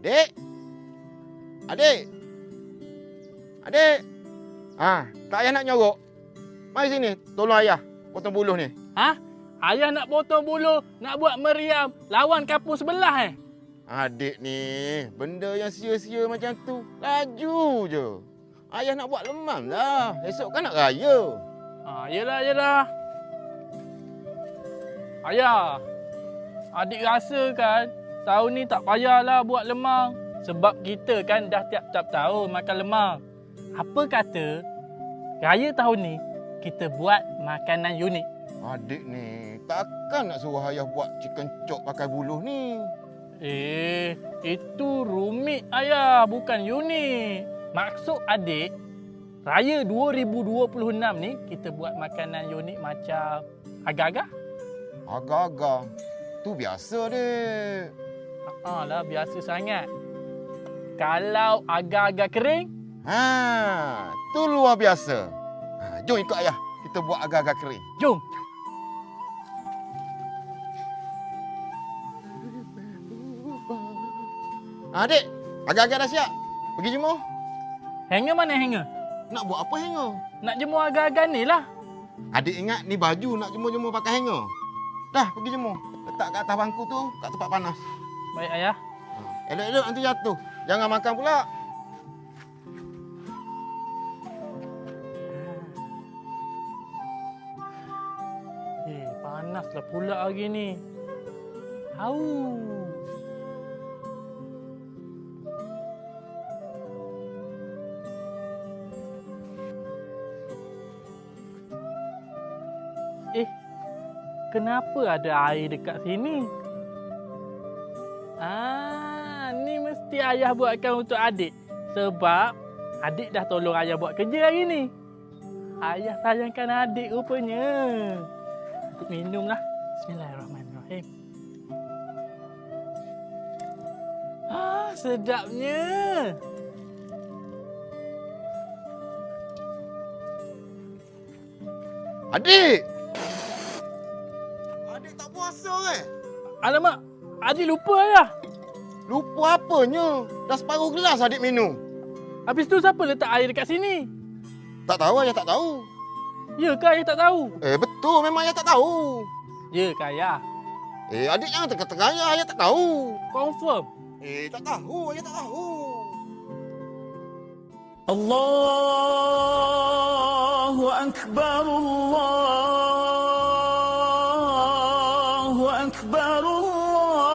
Adik. Adik. Adik. Tak ayah nak nyorok. Mari sini, tolong ayah potong buluh ni. Ha? Ayah nak potong bulu, nak buat meriam, lawan kampung sebelah Adik ni, benda yang sia-sia macam tu, laju je. Ayah nak buat lemam lah. Esok kan nak raya. Yelah. Ayah, adik rasa kan tahun ni tak payahlah buat lemang. Sebab kita kan dah tiap-tiap tahun makan lemang. Apa kata raya tahun ni kita buat makanan unik? Adik ni, takkan nak suruh ayah buat chicken chop pakai buluh ni. Itu rumit ayah, bukan unik. Maksud adik, raya 2026 ni kita buat makanan unik macam agar-agar? Agar-agar? Tu biasa, dek. Lah, biasa sangat. Kalau agar-agar kering? Tu luar biasa. Jom ikut ayah, kita buat agar-agar kering. Jom. Adik, agar-agar dah siap. Pergi jemur. Hanger mana hanger? Nak buat apa hanger? Nak jemur agar-agar ni lah. Adik ingat ni baju nak jemur-jemur pakai hanger. Dah, pergi jemur. Letak kat atas bangku tu, kat tempat panas. Baik ayah. Elok-elok nanti jatuh. Jangan makan pula. Panaslah pula hari ni. Haus. Kenapa ada air dekat sini? Ni mesti ayah buatkan untuk adik. Sebab adik dah tolong ayah buat kerja hari ni. Ayah sayangkan adik rupanya. Untuk minumlah. Bismillahirrahmanirrahim. Sedapnya. Adik! Adik tak puasa Alamak, adik lupa ayah. Lupa apanya? Dah separuh gelas adik minum. Habis tu siapa letak air dekat sini? Tak tahu, ayah tak tahu. Ya ke ayah tak tahu? Betul, memang ayah tak tahu. Ya ke ayah? Adik jangan teka-teka ayah tak tahu. Confirm? Tak tahu, ayah tak tahu. Allahu Akbar, Allah.